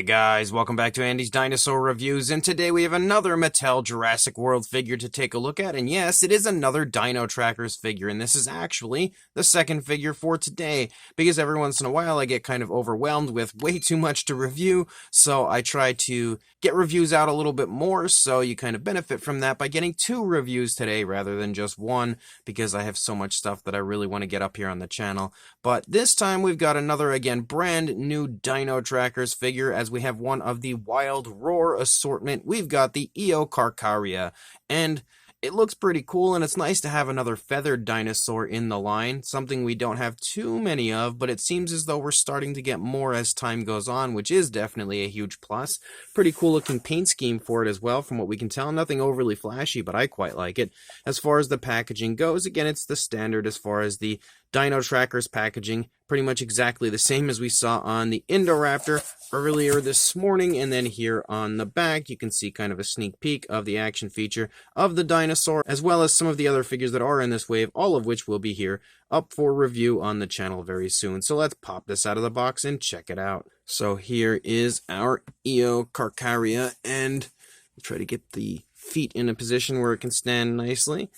Hey guys, welcome back to Andy's Dinosaur Reviews, and today we have another Mattel Jurassic World figure to take a look at, and yes, it is another Dino Trackers figure, and this is actually the second figure for today, because every once in a while I get kind of overwhelmed with way too much to review, so I try to get reviews out a little bit more, so you kind of benefit from that by getting 2 reviews today rather than just 1, because I have so much stuff that I really want to get up here on the channel. But this time we've got another, again, brand new Dino Trackers figure, as we have one of the Wild Roar assortment. We've got the Eocarcharia, and it looks pretty cool, and it's nice to have another feathered dinosaur in the line, something we don't have too many of, but it seems as though we're starting to get more as time goes on, which is definitely a huge plus. Pretty cool looking paint scheme for it as well, from what we can tell. Nothing overly flashy, but I quite like it. As far as the packaging goes, again, it's the standard as far as the Dino Trackers packaging, pretty much exactly the same as we saw on the Indoraptor earlier this morning, and then here on the back you can see kind of a sneak peek of the action feature of the dinosaur, as well as some of the other figures that are in this wave, all of which will be here up for review on the channel very soon. So let's pop this out of the box and check it out. So here is our Eocarcharia, and we'll try to get the feet in a position where it can stand nicely,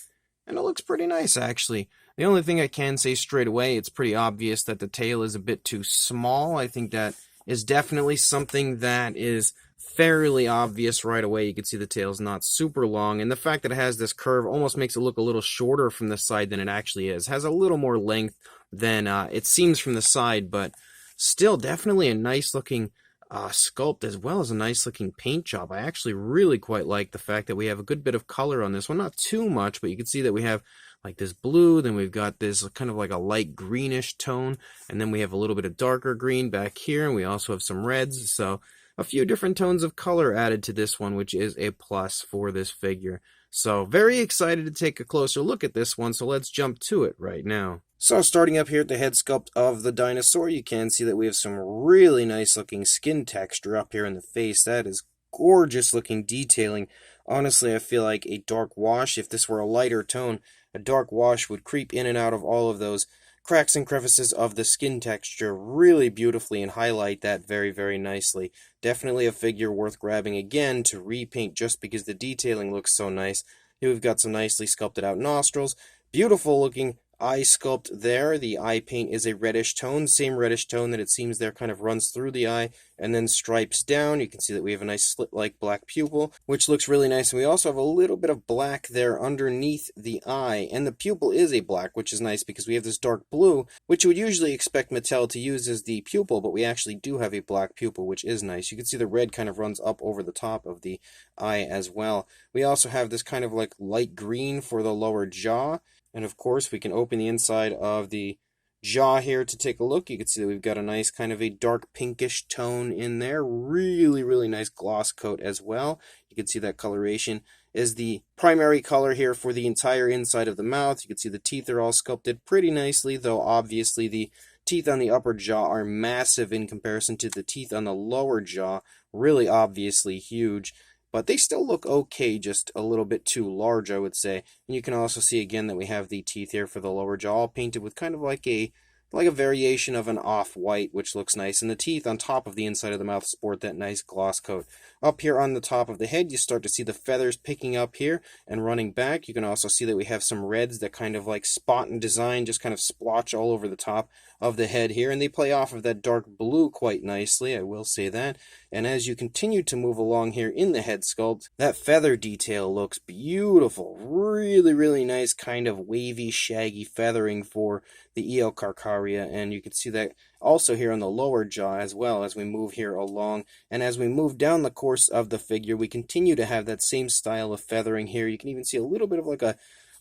and it looks pretty nice actually. The only thing I can say straight away, it's pretty obvious that the tail is a bit too small. I think that is definitely something that is fairly obvious right away. You can see the tail's not super long, and the fact that it has this curve almost makes it look a little shorter from the side than it actually is. It has a little more length than it seems from the side, but still definitely a nice looking sculpt, as well as a nice looking paint job. I actually really quite like the fact that we have a good bit of color on this one. Not too much, but you can see that we have like this blue, then we've got this kind of like a light greenish tone, and then we have a little bit of darker green back here, and we also have some reds, so a few different tones of color added to this one, which is a plus for this figure. So very excited to take a closer look at this one, so let's jump to it right now. So starting up here at the head sculpt of the dinosaur, you can see that we have some really nice looking skin texture up here in the face. That is gorgeous looking detailing. Honestly, I feel like a dark wash, if this were a lighter tone, a dark wash would creep in and out of all of those cracks and crevices of the skin texture really beautifully and highlight that very, very nicely. Definitely a figure worth grabbing again to repaint just because the detailing looks so nice. Here we've got some nicely sculpted out nostrils, beautiful looking eye sculpt there. The eye paint is a reddish tone, same reddish tone that it seems there kind of runs through the eye and then stripes down. You can see that we have a nice slit-like black pupil, which looks really nice. And we also have a little bit of black there underneath the eye, and the pupil is a black, which is nice because we have this dark blue, which you would usually expect Mattel to use as the pupil, but we actually do have a black pupil, which is nice. You can see the red kind of runs up over the top of the eye as well. We also have this kind of like light green for the lower jaw. And of course, we can open the inside of the jaw here to take a look. You can see that we've got a nice kind of a dark pinkish tone in there. Really, really nice gloss coat as well. You can see that coloration is the primary color here for the entire inside of the mouth. You can see the teeth are all sculpted pretty nicely, though obviously the teeth on the upper jaw are massive in comparison to the teeth on the lower jaw. Really obviously huge. But they still look okay, just a little bit too large, I would say. And you can also see again that we have the teeth here for the lower jaw all painted with kind of like a variation of an off-white, which looks nice. And the teeth on top of the inside of the mouth sport that nice gloss coat. Up here on the top of the head, you start to see the feathers picking up here and running back. You can also see that we have some reds that kind of like spot and design, just kind of splotch all over the top of the head here. And they play off of that dark blue quite nicely, I will say that. And as you continue to move along here in the head sculpt, that feather detail looks beautiful. Really, really nice kind of wavy, shaggy feathering for the Eocarcharia, and you can see that also here on the lower jaw as well as we move here along. And as we move down the course of the figure, we continue to have that same style of feathering here. You can even see a little bit of like a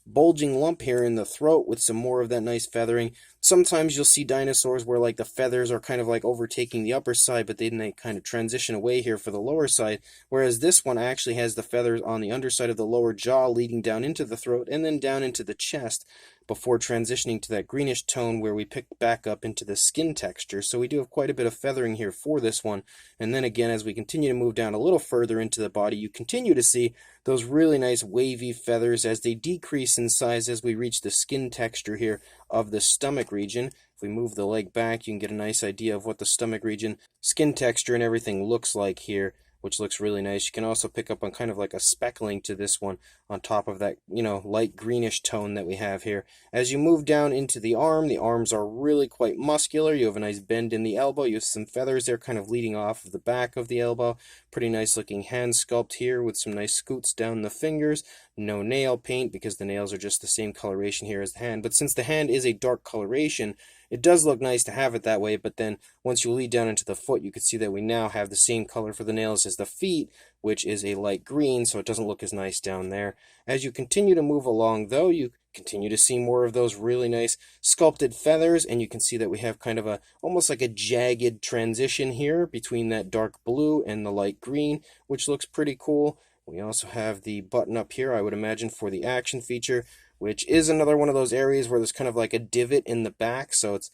bulging lump here in the throat with some more of that nice feathering. Sometimes you'll see dinosaurs where like the feathers are kind of like overtaking the upper side, but then they kind of transition away here for the lower side, whereas this one actually has the feathers on the underside of the lower jaw leading down into the throat and then down into the chest. before transitioning to that greenish tone where we pick back up into the skin texture. So we do have quite a bit of feathering here for this one. And then again, as we continue to move down a little further into the body, you continue to see those really nice wavy feathers as they decrease in size as we reach the skin texture here of the stomach region. If we move the leg back, you can get a nice idea of what the stomach region, skin texture, and everything looks like here, which looks really nice. You can also pick up on kind of like a speckling to this one on top of that, light greenish tone that we have here. As you move down into the arms are really quite muscular. You have a nice bend in the elbow. You have some feathers there kind of leading off of the back of the elbow. Pretty nice looking hand sculpt here with some nice scoots down the fingers. No nail paint because the nails are just the same coloration here as the hand. But since the hand is a dark coloration, it does look nice to have it that way, but then once you lead down into the foot, you can see that we now have the same color for the nails as the feet, which is a light green, so it doesn't look as nice down there. As you continue to move along, though, you continue to see more of those really nice sculpted feathers, and you can see that we have kind of almost like a jagged transition here between that dark blue and the light green, which looks pretty cool. We also have the button up here, I would imagine, for the action feature, which is another one of those areas where there's kind of like a divot in the back, so it's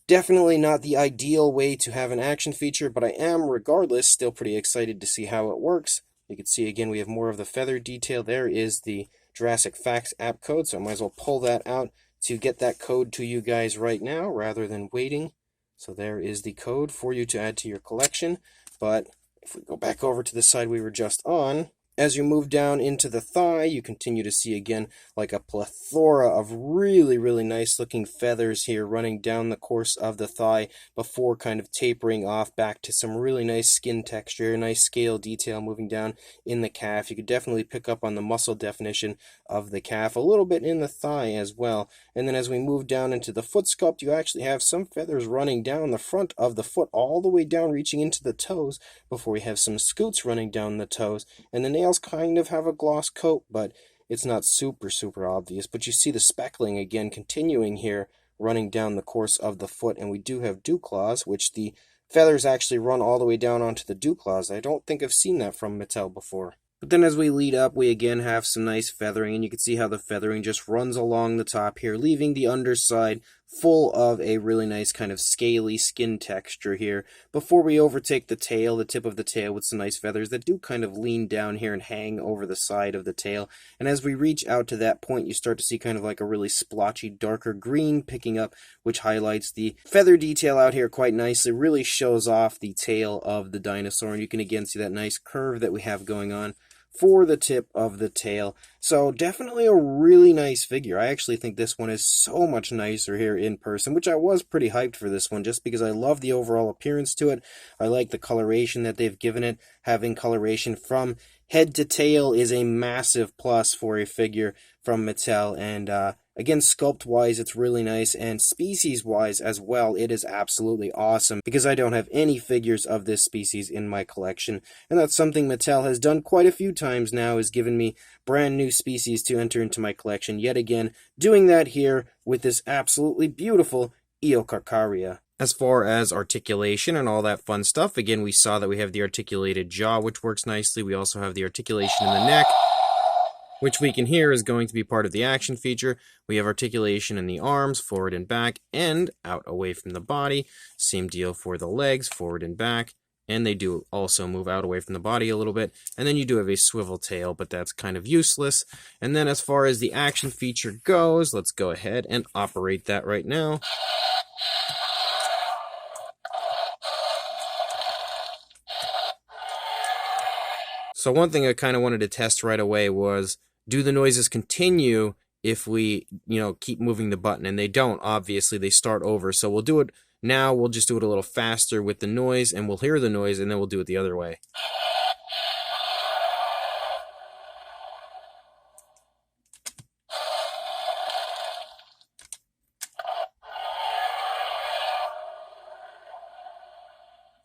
definitely not the ideal way to have an action feature, but I am, regardless, still pretty excited to see how it works. You can see, again, we have more of the feather detail. There is the Jurassic Facts app code, so I might as well pull that out to get that code to you guys right now, rather than waiting. So there is the code for you to add to your collection, but if we go back over to the side we were just on, as you move down into the thigh, you continue to see again like a plethora of really, really nice looking feathers here running down the course of the thigh before kind of tapering off back to some really nice skin texture, nice scale detail moving down in the calf. You could definitely pick up on the muscle definition of the calf, a little bit in the thigh as well. And then as we move down into the foot sculpt, you actually have some feathers running down the front of the foot all the way down reaching into the toes before we have some scoots running down the toes. And the nails kind of have a gloss coat, but it's not super obvious. But you see the speckling again continuing here running down the course of the foot, and we do have dew claws, which the feathers actually run all the way down onto the dew claws. I don't think I've seen that from Mattel before. But then as we lead up, we again have some nice feathering, and you can see how the feathering just runs along the top here, leaving the underside full of a really nice kind of scaly skin texture here before we overtake the tail, the tip of the tail with some nice feathers that do kind of lean down here and hang over the side of the tail. And as we reach out to that point, you start to see kind of like a really splotchy darker green picking up, which highlights the feather detail out here quite nicely, really shows off the tail of the dinosaur, and you can again see that nice curve that we have going on for the tip of the tail. So definitely a really nice figure. I actually think this one is so much nicer here in person, which I was pretty hyped for this one just because I love the overall appearance to it. I like the coloration that they've given it. Having coloration from head to tail is a massive plus for a figure from Mattel, and again, sculpt-wise, it's really nice, and species-wise as well, it is absolutely awesome, because I don't have any figures of this species in my collection, and that's something Mattel has done quite a few times now, is given me brand new species to enter into my collection, yet again, doing that here with this absolutely beautiful Eocarcharia. As far as articulation and all that fun stuff, again, we saw that we have the articulated jaw, which works nicely. We also have the articulation in the neck, which we can hear is going to be part of the action feature. We have articulation in the arms, forward and back, and out away from the body. Same deal for the legs, forward and back, and they do also move out away from the body a little bit. And then you do have a swivel tail, but that's kind of useless. And then as far as the action feature goes, let's go ahead and operate that right now. So one thing I kind of wanted to test right away was, do the noises continue if we, keep moving the button? And they don't, obviously, they start over. So we'll do it now, we'll just do it a little faster with the noise, and we'll hear the noise, and then we'll do it the other way.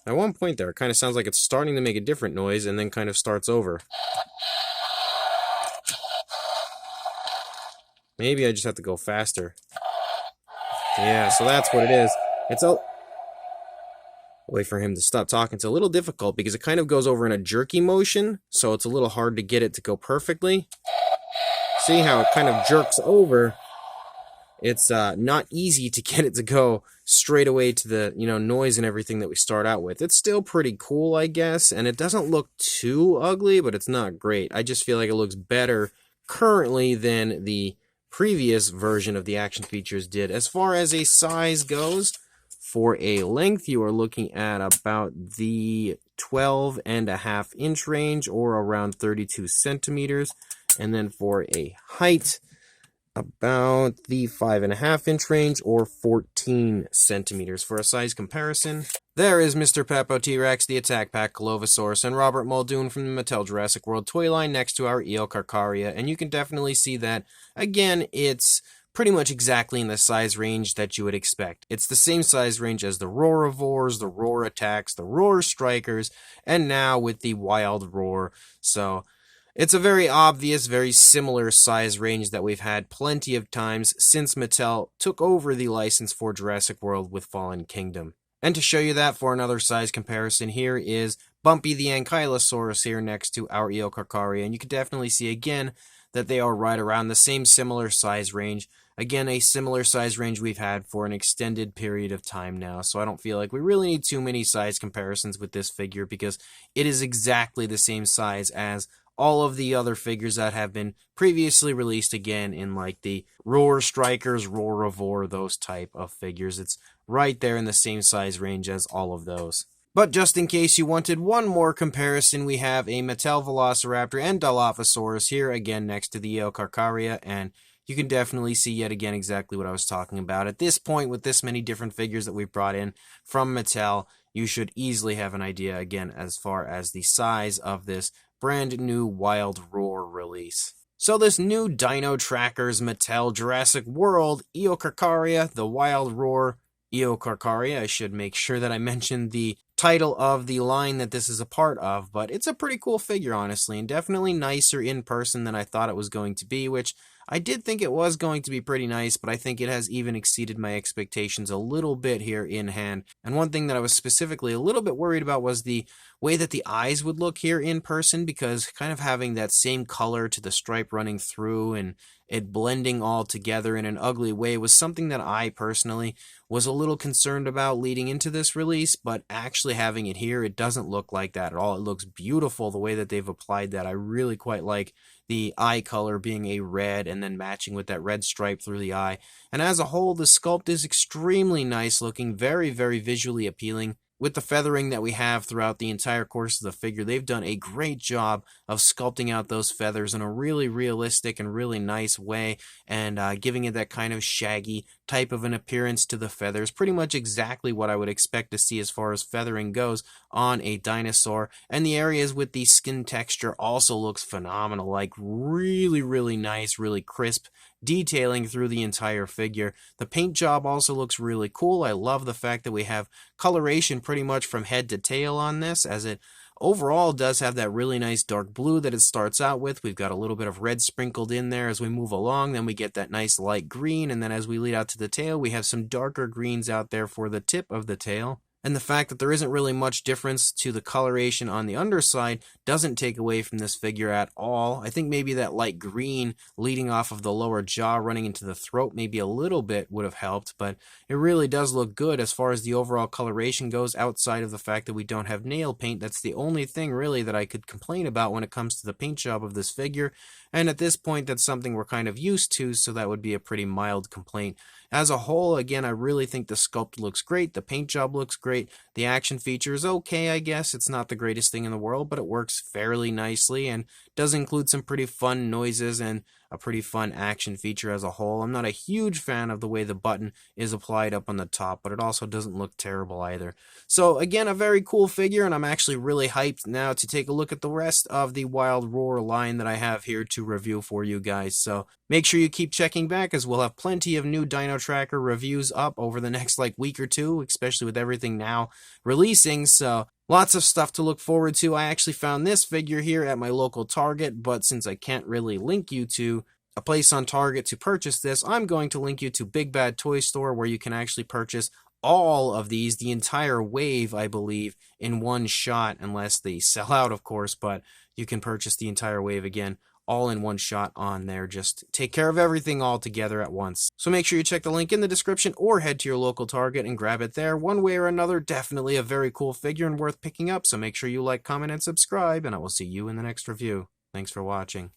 At one point there, it kind of sounds like it's starting to make a different noise, and then kind of starts over. Maybe I just have to go faster. Yeah, so that's what it is. It's a... Wait for him to stop talking. It's a little difficult because it kind of goes over in a jerky motion, so it's a little hard to get it to go perfectly. See how it kind of jerks over it's not easy to get it to go straight away to the, noise and everything that we start out with. It's still pretty cool, I guess, and it doesn't look too ugly, but it's not great. I just feel like it looks better currently than the previous version of the action features did. As far as a size goes, for a length, you are looking at about the 12.5-inch range, or around 32 centimeters. And then for a height, about the 5.5-inch range, or 14 centimeters. For a size comparison, there is Mr. Peppo T-Rex, the Attack Pack Colovosaurus, and Robert Muldoon from the Mattel Jurassic World toy line next to our Eocarcharia, and you can definitely see that, again, it's pretty much exactly in the size range that you would expect. It's the same size range as the Roaravores, the Roar Attacks, the Roar Strikers, and now with the Wild Roar. So it's a very obvious, very similar size range that we've had plenty of times since Mattel took over the license for Jurassic World with Fallen Kingdom. And to show you that for another size comparison, here is Bumpy the Ankylosaurus here next to our Eocarcharia, and you can definitely see again that they are right around the same similar size range. Again, a similar size range we've had for an extended period of time now, so I don't feel like we really need too many size comparisons with this figure because it is exactly the same size as all of the other figures that have been previously released, again, in like the Roar Strikers, Roaravore, those type of figures. It's right there in the same size range as all of those. But just in case you wanted one more comparison, we have a Mattel Velociraptor and Dilophosaurus here again next to the Eocarcharia, and you can definitely see yet again exactly what I was talking about. At this point, with this many different figures that we've brought in from Mattel, you should easily have an idea again as far as the size of this brand new Wild Roar release. So this new Dino Trackers Mattel Jurassic World Eocarcharia, the Wild Roar Eocarcharia, I should make sure that I mention the title of the line that this is a part of, but it's a pretty cool figure, honestly, and definitely nicer in person than I thought it was going to be, which I did think it was going to be pretty nice, but I think it has even exceeded my expectations a little bit here in hand. And one thing that I was specifically a little bit worried about was the way that the eyes would look here in person, because kind of having that same color to the stripe running through and it blending all together in an ugly way was something that I personally was a little concerned about leading into this release, but actually having it here, it doesn't look like that at all. It looks beautiful the way that they've applied that. I really quite like the eye color being a red and then matching with that red stripe through the eye. And as a whole, the sculpt is extremely nice looking, very, very visually appealing. With the feathering that we have throughout the entire course of the figure, they've done a great job of sculpting out those feathers in a really realistic and really nice way, and giving it that kind of shaggy type of an appearance to the feathers. Pretty much exactly what I would expect to see as far as feathering goes on a dinosaur. And the areas with the skin texture also looks phenomenal, like really, really nice, really crisp detailing through the entire figure. The paint job also looks really cool. I love the fact that we have coloration pretty much from head to tail on this, as it overall does have that really nice dark blue that it starts out with. We've got a little bit of red sprinkled in there as we move along, then we get that nice light green, and then as we lead out to the tail, we have some darker greens out there for the tip of the tail. And the fact that there isn't really much difference to the coloration on the underside doesn't take away from this figure at all. I think maybe that light green leading off of the lower jaw running into the throat maybe a little bit would have helped, but it really does look good as far as the overall coloration goes, outside of the fact that we don't have nail paint. That's the only thing really that I could complain about when it comes to the paint job of this figure, and at this point that's something we're kind of used to, so that would be a pretty mild complaint. As a whole, again, I really think the sculpt looks great, the paint job looks great, the action feature is okay, I guess. It's not the greatest thing in the world, but it works fairly nicely and does include some pretty fun noises and a pretty fun action feature as a whole. I'm not a huge fan of the way the button is applied up on the top, but it also doesn't look terrible either. So again, a very cool figure, and I'm actually really hyped now to take a look at the rest of the Wild Roar line that I have here to review for you guys. So make sure you keep checking back, as we'll have plenty of new Dino Tracker reviews up over the next week or two, especially with everything now releasing. So lots of stuff to look forward to. I actually found this figure here at my local Target, but since I can't really link you to a place on Target to purchase this, I'm going to link you to Big Bad Toy Store, where you can actually purchase all of these, the entire wave, I believe, in one shot, unless they sell out, of course, but you can purchase the entire wave again all in one shot on there. Just take care of everything all together at once. So make sure you check the link in the description or head to your local Target and grab it there. One way or another, definitely a very cool figure and worth picking up. So make sure you like, comment, and subscribe, and I will see you in the next review. Thanks for watching.